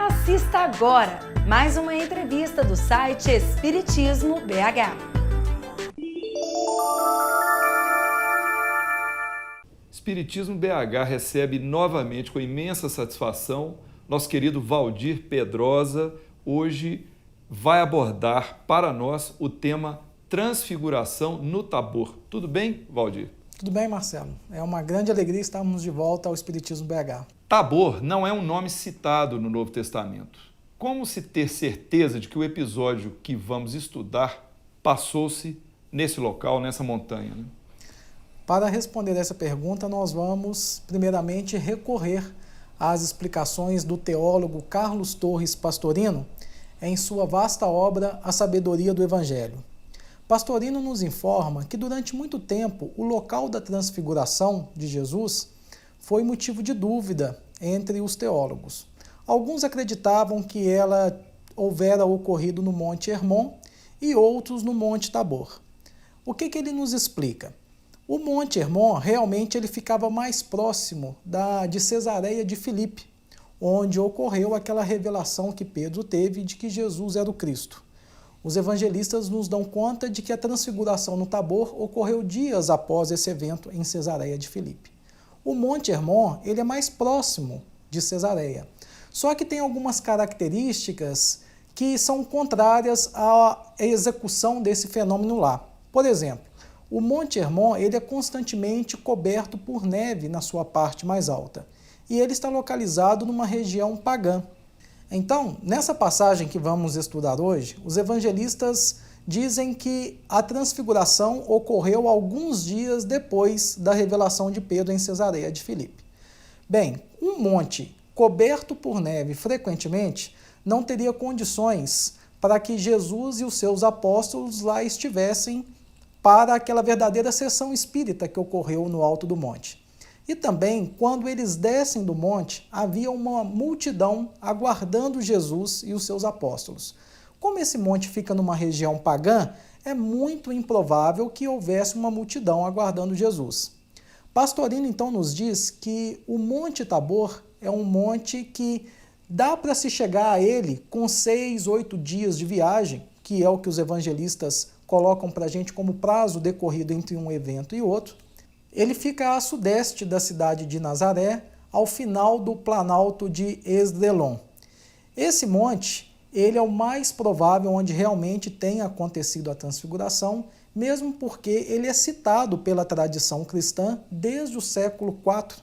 Assista agora mais uma entrevista do site Espiritismo BH. Espiritismo BH recebe novamente com imensa satisfação nosso querido Valdir Pedrosa. Hoje vai abordar para nós o tema Transfiguração no Tabor. Tudo bem, Valdir? Tudo bem, Marcelo. É uma grande alegria estarmos de volta ao Espiritismo BH. Tabor não é um nome citado no Novo Testamento. Como se ter certeza de que o episódio que vamos estudar passou-se nesse local, nessa montanha, né? Para responder essa pergunta, nós vamos, primeiramente, recorrer às explicações do teólogo Carlos Torres Pastorino em sua vasta obra A Sabedoria do Evangelho. Pastorino nos informa que durante muito tempo o local da transfiguração de Jesus foi motivo de dúvida entre os teólogos. Alguns acreditavam que ela houvera ocorrido no Monte Hermon e outros no Monte Tabor. O que ele nos explica? O Monte Hermon realmente ele ficava mais próximo de Cesareia de Filipe, onde ocorreu aquela revelação que Pedro teve de que Jesus era o Cristo. Os evangelistas nos dão conta de que a transfiguração no Tabor ocorreu dias após esse evento em Cesareia de Filipe. O Monte Hermon ele é mais próximo de Cesareia, só que tem algumas características que são contrárias à execução desse fenômeno lá. Por exemplo, o Monte Hermon ele é constantemente coberto por neve na sua parte mais alta, e ele está localizado numa região pagã. Então, nessa passagem que vamos estudar hoje, os evangelistas dizem que a transfiguração ocorreu alguns dias depois da revelação de Pedro em Cesareia de Filipe. Bem, um monte coberto por neve frequentemente não teria condições para que Jesus e os seus apóstolos lá estivessem para aquela verdadeira sessão espírita que ocorreu no alto do monte. E também, quando eles descem do monte, havia uma multidão aguardando Jesus e os seus apóstolos. Como esse monte fica numa região pagã, é muito improvável que houvesse uma multidão aguardando Jesus. Pastorino, então, nos diz que o Monte Tabor é um monte que dá para se chegar a ele com 6, 8 dias de viagem, que é o que os evangelistas colocam para a gente como prazo decorrido entre um evento e outro. Ele fica a sudeste da cidade de Nazaré, ao final do planalto de Esdrelon. Esse monte, ele é o mais provável onde realmente tenha acontecido a transfiguração, mesmo porque ele é citado pela tradição cristã desde o século IV,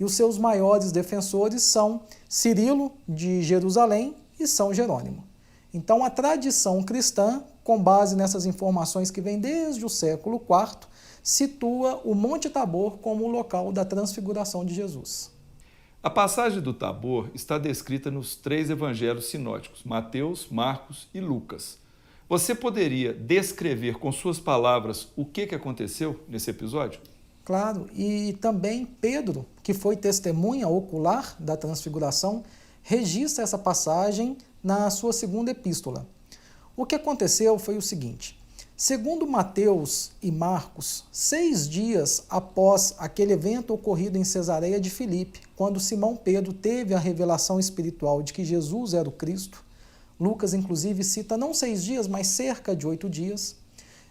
e os seus maiores defensores são Cirilo, de Jerusalém, e São Jerônimo. Então, a tradição cristã, com base nessas informações que vêm desde o século IV, situa o Monte Tabor como o local da transfiguração de Jesus. A passagem do Tabor está descrita nos 3 evangelhos sinóticos, Mateus, Marcos e Lucas. Você poderia descrever com suas palavras o que aconteceu nesse episódio? Claro, e também Pedro, que foi testemunha ocular da transfiguração, registra essa passagem na sua segunda epístola. O que aconteceu foi o seguinte: segundo Mateus e Marcos, 6 dias após aquele evento ocorrido em Cesareia de Filipe, quando Simão Pedro teve a revelação espiritual de que Jesus era o Cristo, Lucas inclusive cita não 6 dias, mas cerca de 8 dias,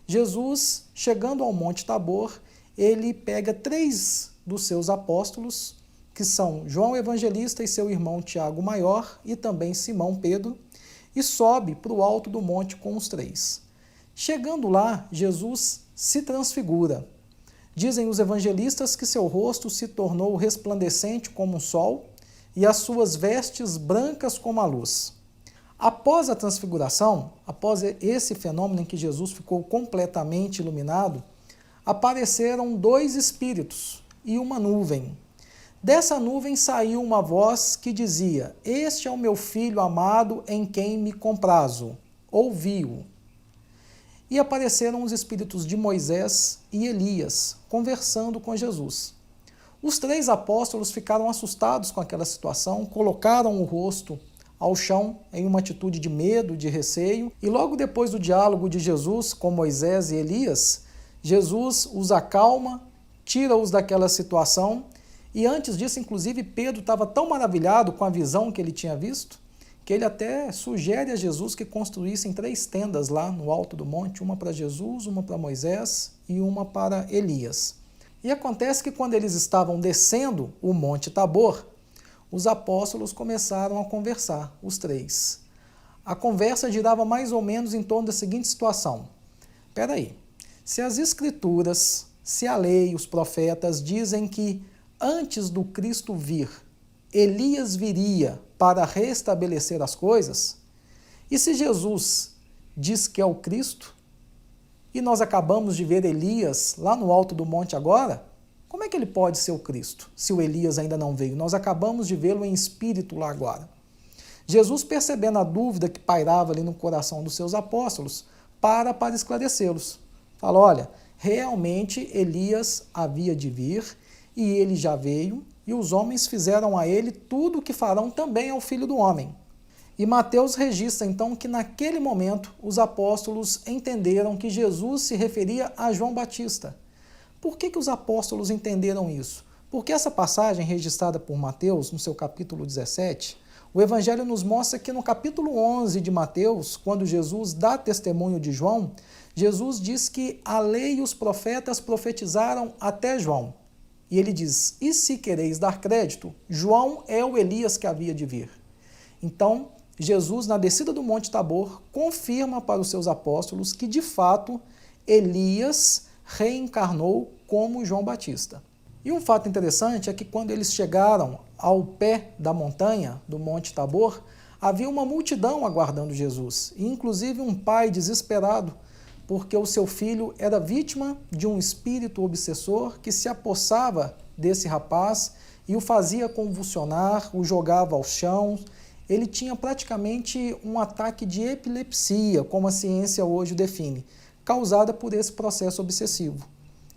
Jesus, chegando ao Monte Tabor, ele pega 3 dos seus apóstolos, que são João Evangelista e seu irmão Tiago Maior, e também Simão Pedro, e sobe para o alto do monte com os 3. Chegando lá, Jesus se transfigura. Dizem os evangelistas que seu rosto se tornou resplandecente como um sol e as suas vestes brancas como a luz. Após a transfiguração, após esse fenômeno em que Jesus ficou completamente iluminado, apareceram 2 espíritos e uma nuvem. Dessa nuvem saiu uma voz que dizia: "Este é o meu filho amado em quem me comprazo. Ouvi-o." E apareceram os espíritos de Moisés e Elias, conversando com Jesus. Os 3 apóstolos ficaram assustados com aquela situação, colocaram o rosto ao chão em uma atitude de medo, de receio, e logo depois do diálogo de Jesus com Moisés e Elias, Jesus os acalma, tira-os daquela situação, e antes disso, inclusive, Pedro estava tão maravilhado com a visão que ele tinha visto, que ele até sugere a Jesus que construíssem 3 tendas lá no alto do monte, uma para Jesus, uma para Moisés e uma para Elias. E acontece que quando eles estavam descendo o Monte Tabor, os apóstolos começaram a conversar, os 3. A conversa girava mais ou menos em torno da seguinte situação. Espera aí, se as Escrituras, se a lei, os profetas dizem que antes do Cristo vir, Elias viria para restabelecer as coisas, e se Jesus diz que é o Cristo, e nós acabamos de ver Elias lá no alto do monte agora, como é que ele pode ser o Cristo, se o Elias ainda não veio? Nós acabamos de vê-lo em espírito lá agora. Jesus, percebendo a dúvida que pairava ali no coração dos seus apóstolos, para esclarecê-los. Fala, olha, realmente Elias havia de vir, e ele já veio, e os homens fizeram a ele tudo o que farão também ao Filho do Homem. E Mateus registra então que naquele momento os apóstolos entenderam que Jesus se referia a João Batista. Por que os apóstolos entenderam isso? Porque essa passagem registrada por Mateus, no seu capítulo 17, o Evangelho nos mostra que no capítulo 11 de Mateus, quando Jesus dá testemunho de João, Jesus diz que a lei e os profetas profetizaram até João. E ele diz, e se quereis dar crédito, João é o Elias que havia de vir. Então, Jesus, na descida do Monte Tabor, confirma para os seus apóstolos que, de fato, Elias reencarnou como João Batista. E um fato interessante é que quando eles chegaram ao pé da montanha, do Monte Tabor, havia uma multidão aguardando Jesus, e inclusive um pai desesperado, porque o seu filho era vítima de um espírito obsessor que se apossava desse rapaz e o fazia convulsionar, o jogava ao chão. Ele tinha praticamente um ataque de epilepsia, como a ciência hoje define, causada por esse processo obsessivo.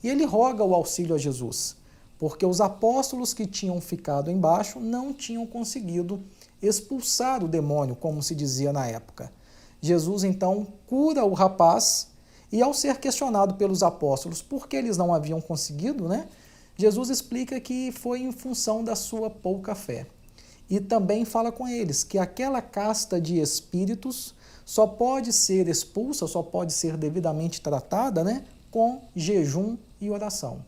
E ele roga o auxílio a Jesus, porque os apóstolos que tinham ficado embaixo não tinham conseguido expulsar o demônio, como se dizia na época. Jesus então cura o rapaz e, ao ser questionado pelos apóstolos por que eles não haviam conseguido, Jesus explica que foi em função da sua pouca fé. E também fala com eles que aquela casta de espíritos só pode ser expulsa, só pode ser devidamente tratada, com jejum e oração.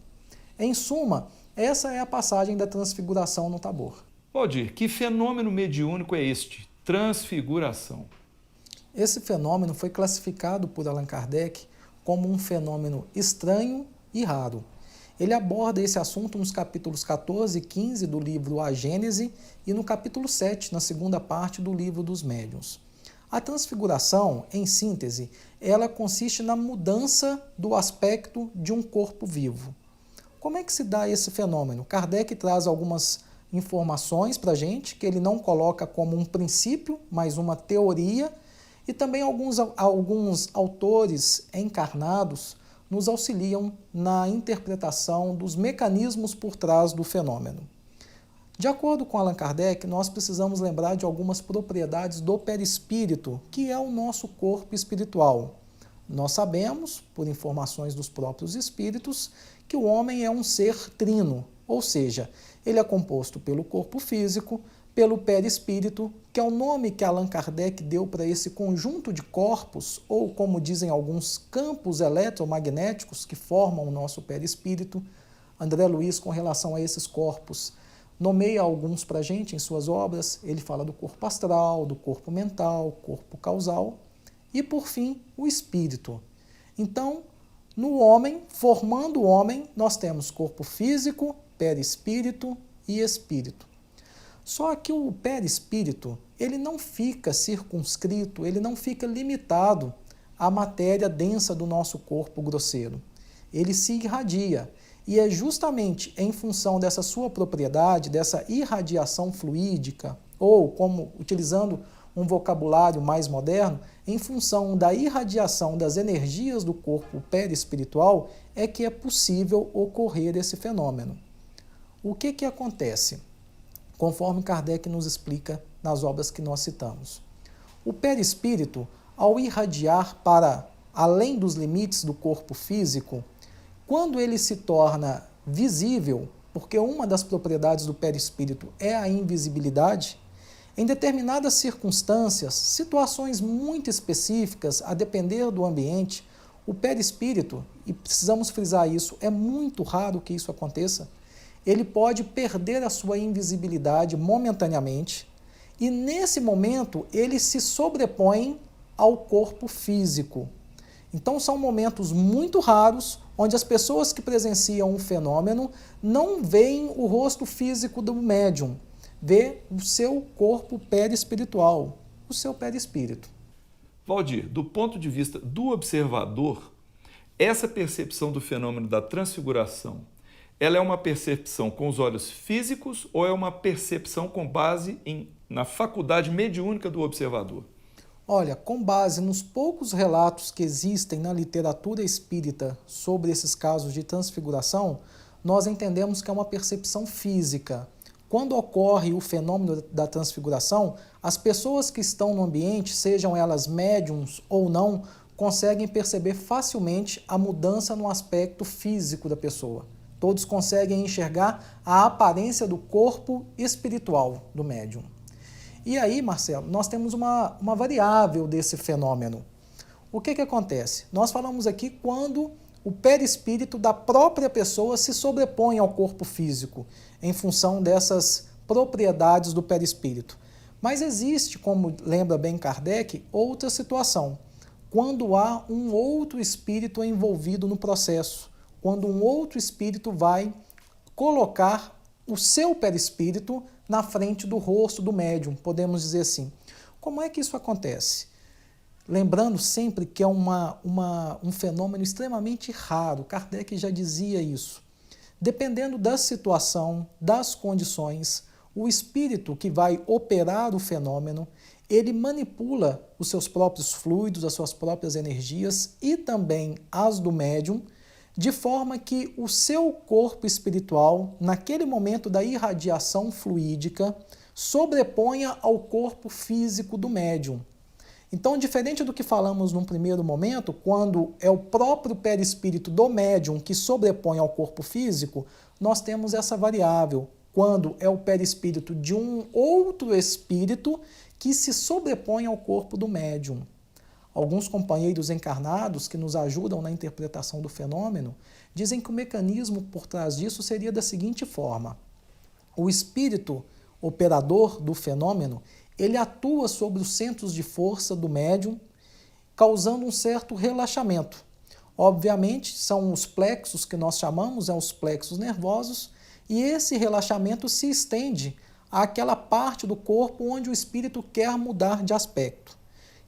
Em suma, essa é a passagem da transfiguração no Tabor. Valdir, que fenômeno mediúnico é este? Transfiguração. Esse fenômeno foi classificado por Allan Kardec como um fenômeno estranho e raro. Ele aborda esse assunto nos capítulos 14 e 15 do livro A Gênese e no capítulo 7, na segunda parte do livro dos Médiuns. A transfiguração, em síntese, ela consiste na mudança do aspecto de um corpo vivo. Como é que se dá esse fenômeno? Kardec traz algumas informações para a gente, que ele não coloca como um princípio, mas uma teoria, e também alguns autores encarnados nos auxiliam na interpretação dos mecanismos por trás do fenômeno. De acordo com Allan Kardec, nós precisamos lembrar de algumas propriedades do perispírito, que é o nosso corpo espiritual. Nós sabemos, por informações dos próprios espíritos, que o homem é um ser trino, ou seja, ele é composto pelo corpo físico, pelo perispírito, que é o nome que Allan Kardec deu para esse conjunto de corpos, ou como dizem alguns, campos eletromagnéticos que formam o nosso perispírito. André Luiz, com relação a esses corpos, nomeia alguns para a gente em suas obras. Ele fala do corpo astral, do corpo mental, corpo causal e, por fim, o espírito. Então, no homem, formando o homem, nós temos corpo físico, perispírito e espírito. Só que o perispírito, ele não fica circunscrito, ele não fica limitado à matéria densa do nosso corpo grosseiro. Ele se irradia, e é justamente em função dessa sua propriedade, dessa irradiação fluídica, ou, como utilizando um vocabulário mais moderno, em função da irradiação das energias do corpo perispiritual, é que é possível ocorrer esse fenômeno. O que acontece? Conforme Kardec nos explica nas obras que nós citamos. O perispírito, ao irradiar para além dos limites do corpo físico, quando ele se torna visível, porque uma das propriedades do perispírito é a invisibilidade, Em determinadas circunstâncias, situações muito específicas, a depender do ambiente, o perispírito, e precisamos frisar isso, é muito raro que isso aconteça, ele pode perder a sua invisibilidade momentaneamente e, nesse momento, ele se sobrepõe ao corpo físico. Então, são momentos muito raros onde as pessoas que presenciam o fenômeno não veem o rosto físico do médium, vê o seu corpo perispiritual, o seu perispírito. Valdir, do ponto de vista do observador, essa percepção do fenômeno da transfiguração, ela é uma percepção com os olhos físicos ou é uma percepção com base na faculdade mediúnica do observador? Olha, com base nos poucos relatos que existem na literatura espírita sobre esses casos de transfiguração, nós entendemos que é uma percepção física. Quando ocorre o fenômeno da transfiguração, as pessoas que estão no ambiente, sejam elas médiums ou não, conseguem perceber facilmente a mudança no aspecto físico da pessoa. Todos conseguem enxergar a aparência do corpo espiritual do médium. E aí, Marcelo, nós temos uma variável desse fenômeno. O que acontece? Nós falamos aqui quando o perispírito da própria pessoa se sobrepõe ao corpo físico, em função dessas propriedades do perispírito. Mas existe, como lembra bem Kardec, outra situação, quando há um outro espírito envolvido no processo, quando um outro espírito vai colocar o seu perispírito na frente do rosto do médium, podemos dizer assim. Como é que isso acontece? Lembrando sempre que é um fenômeno extremamente raro, Kardec já dizia isso. Dependendo da situação, das condições, o espírito que vai operar o fenômeno, ele manipula os seus próprios fluidos, as suas próprias energias e também as do médium, de forma que o seu corpo espiritual, naquele momento da irradiação fluídica, sobreponha ao corpo físico do médium. Então, diferente do que falamos num primeiro momento, quando é o próprio perispírito do médium que sobrepõe ao corpo físico, nós temos essa variável, quando é o perispírito de um outro espírito que se sobrepõe ao corpo do médium. Alguns companheiros encarnados que nos ajudam na interpretação do fenômeno dizem que o mecanismo por trás disso seria da seguinte forma: o espírito operador do fenômeno, ele atua sobre os centros de força do médium, causando um certo relaxamento. Obviamente, são os plexos que nós chamamos, os plexos nervosos, e esse relaxamento se estende àquela parte do corpo onde o espírito quer mudar de aspecto.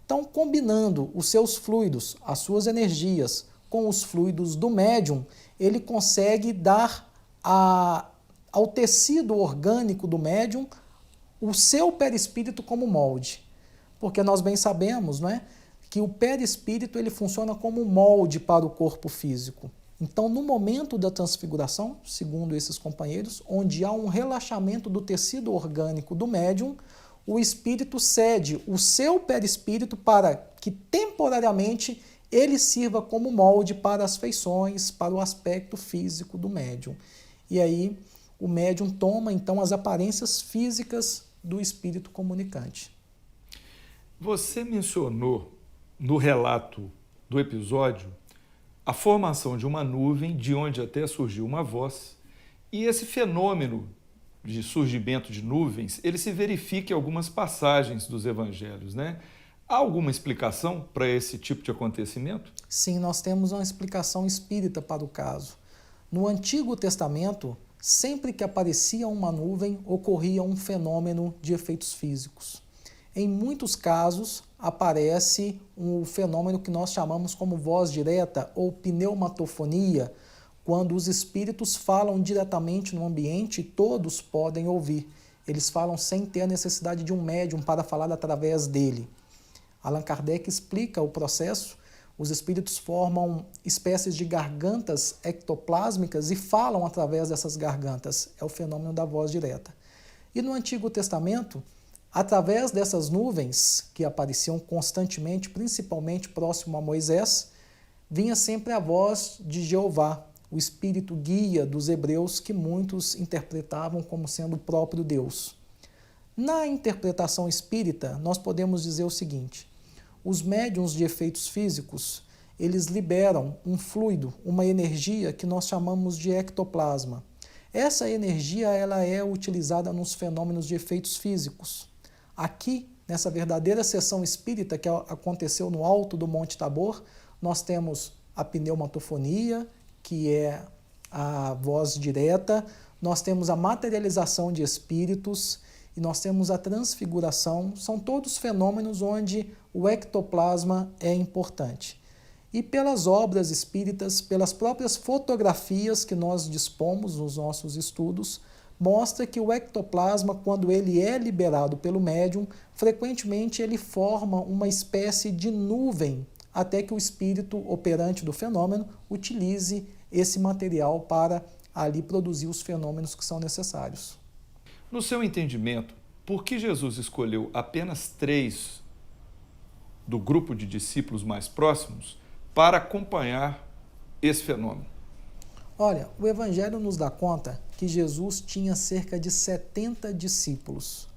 Então, combinando os seus fluidos, as suas energias, com os fluidos do médium, ele consegue dar ao tecido orgânico do médium o seu perispírito como molde. Porque nós bem sabemos, não é, que o perispírito ele funciona como molde para o corpo físico. Então, no momento da transfiguração, segundo esses companheiros, onde há um relaxamento do tecido orgânico do médium, o espírito cede o seu perispírito para que temporariamente ele sirva como molde para as feições, para o aspecto físico do médium. E aí o médium toma então as aparências físicas do espírito comunicante. Você mencionou no relato do episódio a formação de uma nuvem, de onde até surgiu uma voz, e esse fenômeno de surgimento de nuvens, ele se verifica em algumas passagens dos evangelhos, né? Há alguma explicação para esse tipo de acontecimento? Sim, nós temos uma explicação espírita para o caso. No Antigo Testamento, sempre que aparecia uma nuvem, ocorria um fenômeno de efeitos físicos. Em muitos casos, aparece um fenômeno que nós chamamos como voz direta ou pneumatofonia, quando os espíritos falam diretamente no ambiente e todos podem ouvir. Eles falam sem ter a necessidade de um médium para falar através dele. Allan Kardec explica o processo. Os espíritos formam espécies de gargantas ectoplásmicas e falam através dessas gargantas. É o fenômeno da voz direta. E no Antigo Testamento, através dessas nuvens que apareciam constantemente, principalmente próximo a Moisés, vinha sempre a voz de Jeová, o espírito guia dos hebreus que muitos interpretavam como sendo o próprio Deus. Na interpretação espírita, nós podemos dizer o seguinte: os médiuns de efeitos físicos, eles liberam um fluido, uma energia que nós chamamos de ectoplasma. Essa energia ela é utilizada nos fenômenos de efeitos físicos. Aqui, nessa verdadeira sessão espírita que aconteceu no alto do Monte Tabor, nós temos a pneumatofonia, que é a voz direta, nós temos a materialização de espíritos e nós temos a transfiguração. São todos fenômenos onde o ectoplasma é importante. E pelas obras espíritas, pelas próprias fotografias que nós dispomos nos nossos estudos, mostra que o ectoplasma, quando ele é liberado pelo médium, frequentemente ele forma uma espécie de nuvem, até que o espírito operante do fenômeno utilize esse material para ali produzir os fenômenos que são necessários. No seu entendimento, por que Jesus escolheu apenas 3 do grupo de discípulos mais próximos para acompanhar esse fenômeno? Olha, o Evangelho nos dá conta que Jesus tinha cerca de 70 discípulos.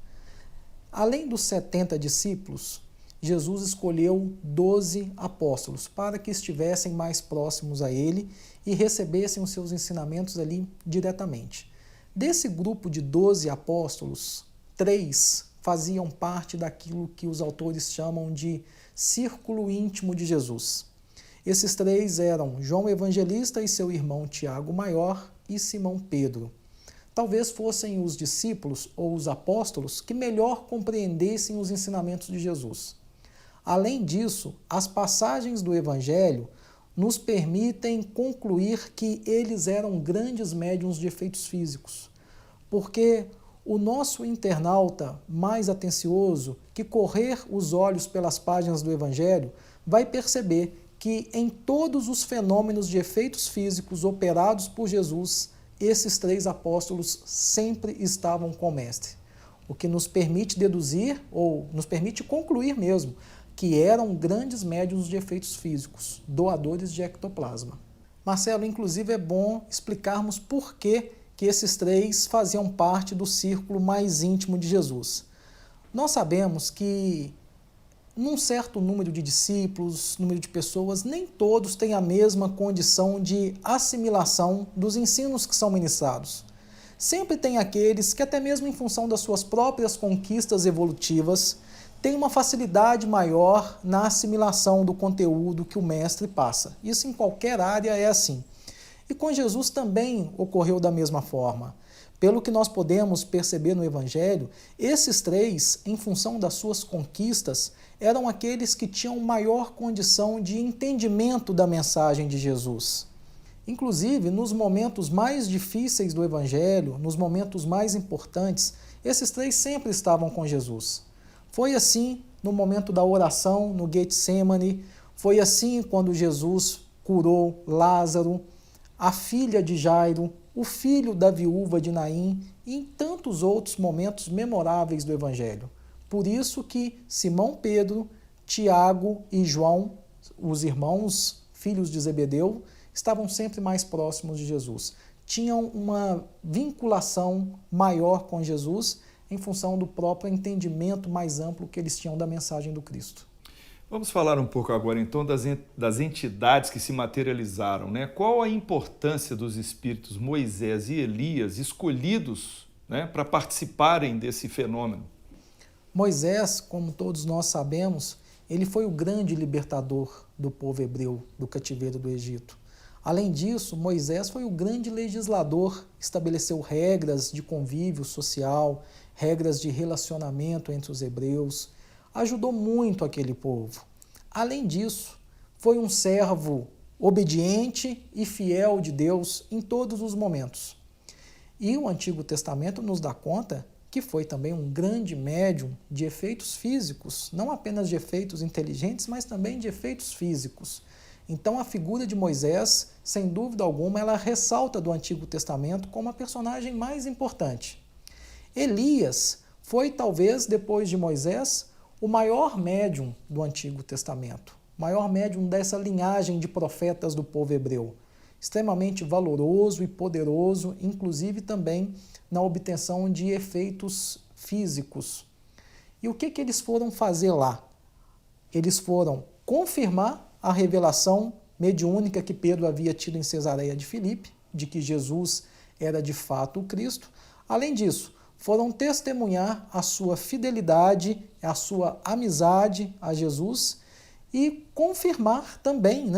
Além dos 70 discípulos, Jesus escolheu 12 apóstolos para que estivessem mais próximos a ele e recebessem os seus ensinamentos ali diretamente. Desse grupo de 12 apóstolos, 3 faziam parte daquilo que os autores chamam de círculo íntimo de Jesus. Esses 3 eram João Evangelista e seu irmão Tiago Maior e Simão Pedro. Talvez fossem os discípulos ou os apóstolos que melhor compreendessem os ensinamentos de Jesus. Além disso, as passagens do Evangelho nos permitem concluir que eles eram grandes médiuns de efeitos físicos, porque o nosso internauta mais atencioso, que correr os olhos pelas páginas do Evangelho, vai perceber que em todos os fenômenos de efeitos físicos operados por Jesus, esses 3 apóstolos sempre estavam com o Mestre, o que nos permite deduzir, ou nos permite concluir mesmo, que eram grandes médiuns de efeitos físicos, doadores de ectoplasma. Marcelo, inclusive é bom explicarmos por que esses 3 faziam parte do círculo mais íntimo de Jesus. Nós sabemos que num certo número de discípulos, número de pessoas, nem todos têm a mesma condição de assimilação dos ensinos que são ministrados. Sempre tem aqueles que, até mesmo em função das suas próprias conquistas evolutivas, têm uma facilidade maior na assimilação do conteúdo que o mestre passa. Isso em qualquer área é assim. E com Jesus também ocorreu da mesma forma. Pelo que nós podemos perceber no Evangelho, esses 3, em função das suas conquistas, eram aqueles que tinham maior condição de entendimento da mensagem de Jesus. Inclusive, nos momentos mais difíceis do Evangelho, nos momentos mais importantes, esses 3 sempre estavam com Jesus. Foi assim no momento da oração no Getsemane, foi assim quando Jesus curou Lázaro, a filha de Jairo, o filho da viúva de Naim e em tantos outros momentos memoráveis do Evangelho. Por isso que Simão Pedro, Tiago e João, os irmãos, filhos de Zebedeu, estavam sempre mais próximos de Jesus. Tinham uma vinculação maior com Jesus em função do próprio entendimento mais amplo que eles tinham da mensagem do Cristo. Vamos falar um pouco agora, então, das entidades que se materializaram, né? Qual a importância dos espíritos Moisés e Elias escolhidos, né, para participarem desse fenômeno? Moisés, como todos nós sabemos, ele foi o grande libertador do povo hebreu do cativeiro do Egito. Além disso, Moisés foi o grande legislador, estabeleceu regras de convívio social, regras de relacionamento entre os hebreus, ajudou muito aquele povo. Além disso, foi um servo obediente e fiel de Deus em todos os momentos. E o Antigo Testamento nos dá conta que foi também um grande médium de efeitos físicos, não apenas de efeitos inteligentes, mas também de efeitos físicos. Então a figura de Moisés, sem dúvida alguma, ela ressalta do Antigo Testamento como a personagem mais importante. Elias foi, talvez, depois de Moisés, o maior médium do Antigo Testamento, o maior médium dessa linhagem de profetas do povo hebreu, extremamente valoroso e poderoso, inclusive também na obtenção de efeitos físicos. E o que eles foram fazer lá? Eles foram confirmar a revelação mediúnica que Pedro havia tido em Cesareia de Filipe, de que Jesus era de fato o Cristo. Além disso, foram testemunhar a sua fidelidade, a sua amizade a Jesus e confirmar também,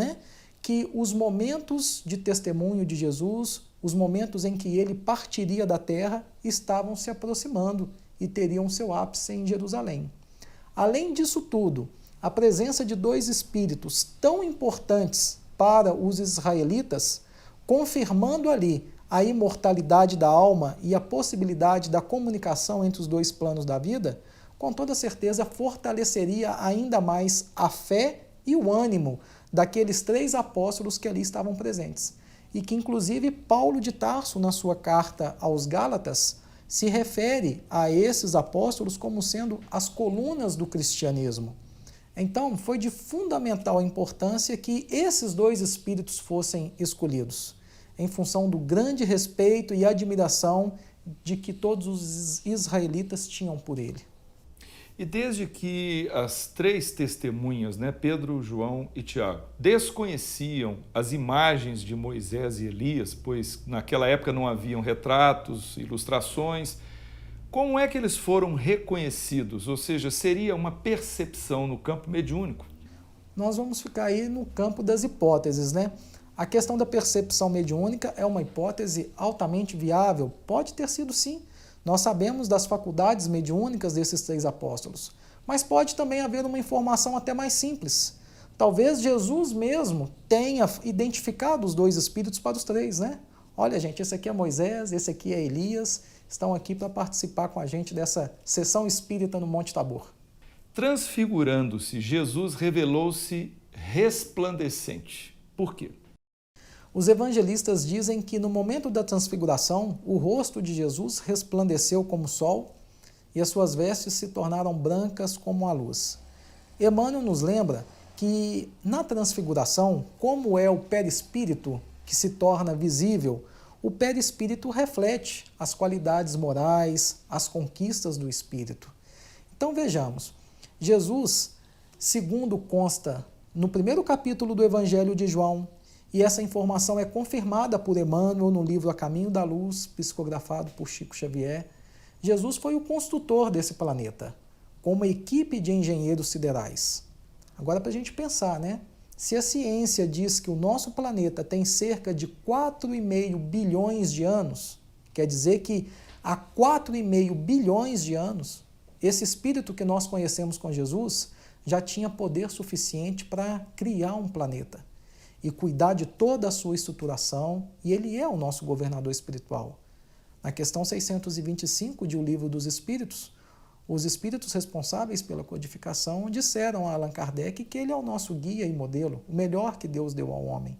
que os momentos de testemunho de Jesus, os momentos em que ele partiria da terra, estavam se aproximando e teriam seu ápice em Jerusalém. Além disso tudo, a presença de dois espíritos tão importantes para os israelitas, confirmando ali a imortalidade da alma e a possibilidade da comunicação entre os dois planos da vida, com toda certeza fortaleceria ainda mais a fé e o ânimo daqueles 3 apóstolos que ali estavam presentes. E que, inclusive, Paulo de Tarso, na sua carta aos Gálatas, se refere a esses apóstolos como sendo as colunas do cristianismo. Então, foi de fundamental importância que esses 2 espíritos fossem escolhidos, em função do grande respeito e admiração de que todos os israelitas tinham por ele. E desde que as 3 testemunhas, Pedro, João e Tiago, desconheciam as imagens de Moisés e Elias, pois naquela época não haviam retratos, ilustrações, como é que eles foram reconhecidos? Ou seja, seria uma percepção no campo mediúnico? Nós vamos ficar aí no campo das hipóteses, A questão da percepção mediúnica é uma hipótese altamente viável, pode ter sido sim. Nós sabemos das faculdades mediúnicas desses 3 apóstolos, mas pode também haver uma informação até mais simples. Talvez Jesus mesmo tenha identificado os 2 espíritos para os 3, Olha, gente, esse aqui é Moisés, esse aqui é Elias, estão aqui para participar com a gente dessa sessão espírita no Monte Tabor. Transfigurando-se, Jesus revelou-se resplandecente. Por quê? Os evangelistas dizem que no momento da transfiguração, o rosto de Jesus resplandeceu como o sol e as suas vestes se tornaram brancas como a luz. Emmanuel nos lembra que na transfiguração, como é o perispírito que se torna visível, o perispírito reflete as qualidades morais, as conquistas do espírito. Então vejamos, Jesus, segundo consta no 1º capítulo do Evangelho de João, e essa informação é confirmada por Emmanuel no livro A Caminho da Luz, psicografado por Chico Xavier, Jesus foi o construtor desse planeta, com uma equipe de engenheiros siderais. Agora, para a gente pensar, se a ciência diz que o nosso planeta tem cerca de 4,5 bilhões de anos, quer dizer que há 4,5 bilhões de anos, esse espírito que nós conhecemos com Jesus já tinha poder suficiente para criar um planeta e cuidar de toda a sua estruturação, e ele é o nosso governador espiritual. Na questão 625 de O Livro dos Espíritos, os espíritos responsáveis pela codificação disseram a Allan Kardec que ele é o nosso guia e modelo, o melhor que Deus deu ao homem.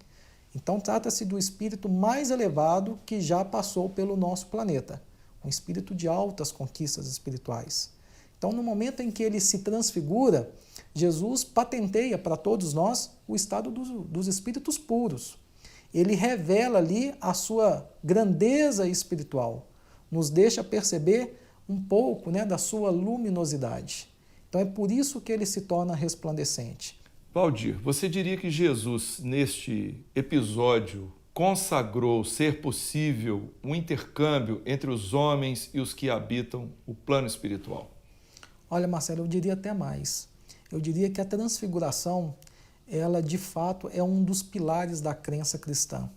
Então trata-se do espírito mais elevado que já passou pelo nosso planeta, um espírito de altas conquistas espirituais. Então, no momento em que ele se transfigura, Jesus patenteia para todos nós o estado dos espíritos puros. Ele revela ali a sua grandeza espiritual, nos deixa perceber um pouco da sua luminosidade. Então é por isso que ele se torna resplandecente. Valdir, você diria que Jesus, neste episódio, consagrou ser possível um intercâmbio entre os homens e os que habitam o plano espiritual? Olha, Marcelo, eu diria até mais. Eu diria que a transfiguração, ela de fato é um dos pilares da crença cristã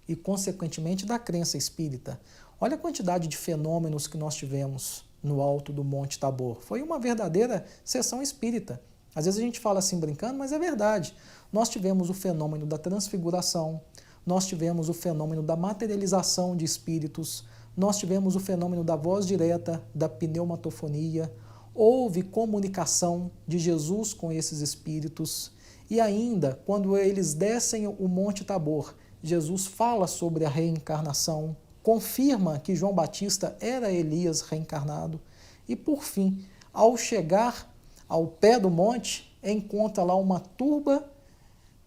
e, consequentemente, da crença espírita. Olha a quantidade de fenômenos que nós tivemos no alto do Monte Tabor. Foi uma verdadeira sessão espírita. Às vezes a gente fala assim brincando, mas é verdade. Nós tivemos o fenômeno da transfiguração, nós tivemos o fenômeno da materialização de espíritos, nós tivemos o fenômeno da voz direta, da pneumatofonia, houve comunicação de Jesus com esses espíritos e ainda, quando eles descem o Monte Tabor, Jesus fala sobre a reencarnação, confirma que João Batista era Elias reencarnado e, por fim, ao chegar ao pé do monte, encontra lá uma turba,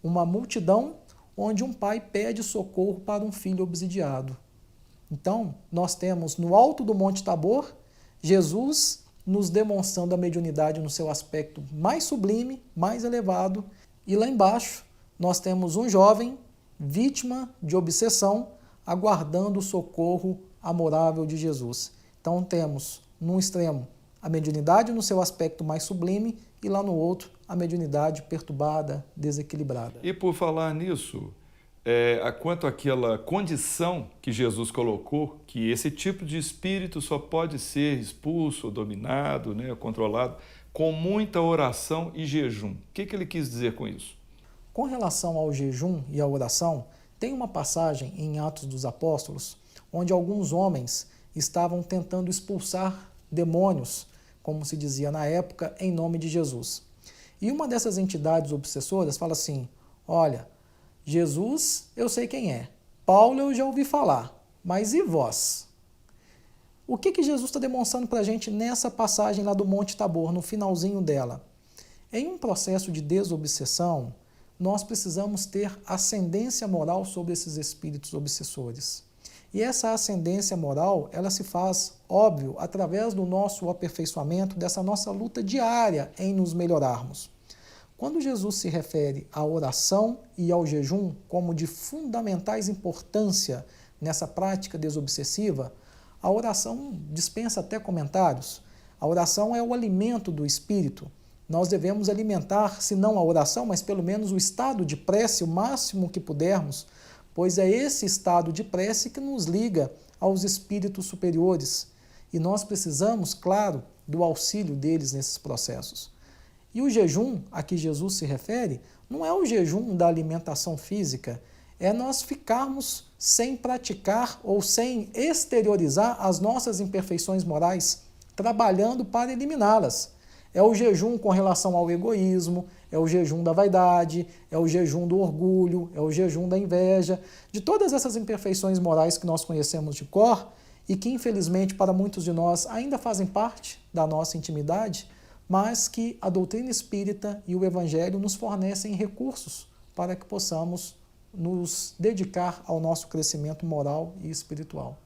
uma multidão, onde um pai pede socorro para um filho obsidiado. Então, nós temos no alto do Monte Tabor, Jesus nos demonstrando a mediunidade no seu aspecto mais sublime, mais elevado, e lá embaixo nós temos um jovem vítima de obsessão aguardando o socorro amorável de Jesus. Então temos, num extremo, a mediunidade no seu aspecto mais sublime e lá no outro, a mediunidade perturbada, desequilibrada. E por falar nisso, quanto àquela condição que Jesus colocou, que esse tipo de espírito só pode ser expulso, dominado, né, controlado, com muita oração e jejum. O que ele quis dizer com isso? Com relação ao jejum e à oração, tem uma passagem em Atos dos Apóstolos, onde alguns homens estavam tentando expulsar demônios, como se dizia na época, em nome de Jesus. E uma dessas entidades obsessoras fala assim: olha, Jesus eu sei quem é, Paulo eu já ouvi falar, mas e vós? O que Jesus está demonstrando para a gente nessa passagem lá do Monte Tabor, no finalzinho dela? Em um processo de desobsessão, nós precisamos ter ascendência moral sobre esses espíritos obsessores. E essa ascendência moral, ela se faz, óbvio, através do nosso aperfeiçoamento, dessa nossa luta diária em nos melhorarmos. Quando Jesus se refere à oração e ao jejum como de fundamentais importância nessa prática desobsessiva, a oração dispensa até comentários. A oração é o alimento do espírito. Nós devemos alimentar, se não a oração, mas pelo menos o estado de prece o máximo que pudermos, pois é esse estado de prece que nos liga aos espíritos superiores. E nós precisamos, claro, do auxílio deles nesses processos. E o jejum a que Jesus se refere não é o jejum da alimentação física, é nós ficarmos sem praticar ou sem exteriorizar as nossas imperfeições morais, trabalhando para eliminá-las. É o jejum com relação ao egoísmo, é o jejum da vaidade, é o jejum do orgulho, é o jejum da inveja, de todas essas imperfeições morais que nós conhecemos de cor e que, infelizmente, para muitos de nós ainda fazem parte da nossa intimidade, mas que a doutrina espírita e o Evangelho nos fornecem recursos para que possamos nos dedicar ao nosso crescimento moral e espiritual.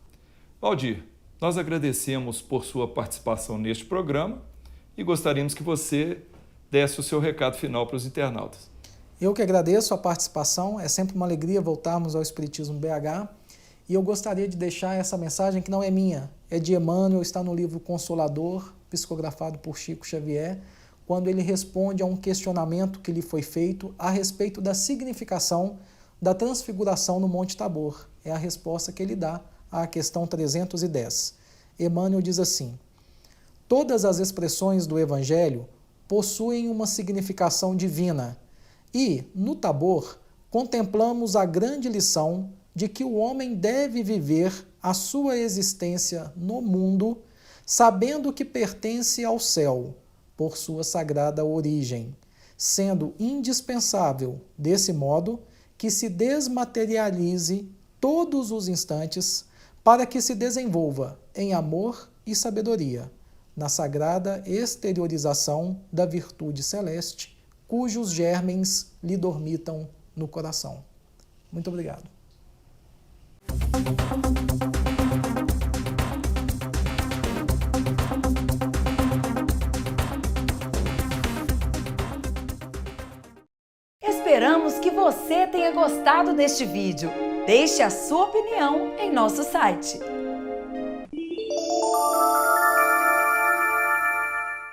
Valdir, nós agradecemos por sua participação neste programa e gostaríamos que você desse o seu recado final para os internautas. Eu que agradeço a participação, é sempre uma alegria voltarmos ao Espiritismo BH e eu gostaria de deixar essa mensagem que não é minha, é de Emmanuel, está no livro Consolador, psicografado por Chico Xavier, quando ele responde a um questionamento que lhe foi feito a respeito da significação da transfiguração no Monte Tabor. É a resposta que ele dá à questão 310. Emmanuel diz assim: todas as expressões do Evangelho possuem uma significação divina e, no Tabor, contemplamos a grande lição de que o homem deve viver a sua existência no mundo sabendo que pertence ao céu, por sua sagrada origem, sendo indispensável, desse modo, que se desmaterialize todos os instantes para que se desenvolva em amor e sabedoria, na sagrada exteriorização da virtude celeste, cujos germens lhe dormitam no coração. Muito obrigado. Esperamos que você tenha gostado deste vídeo. Deixe a sua opinião em nosso site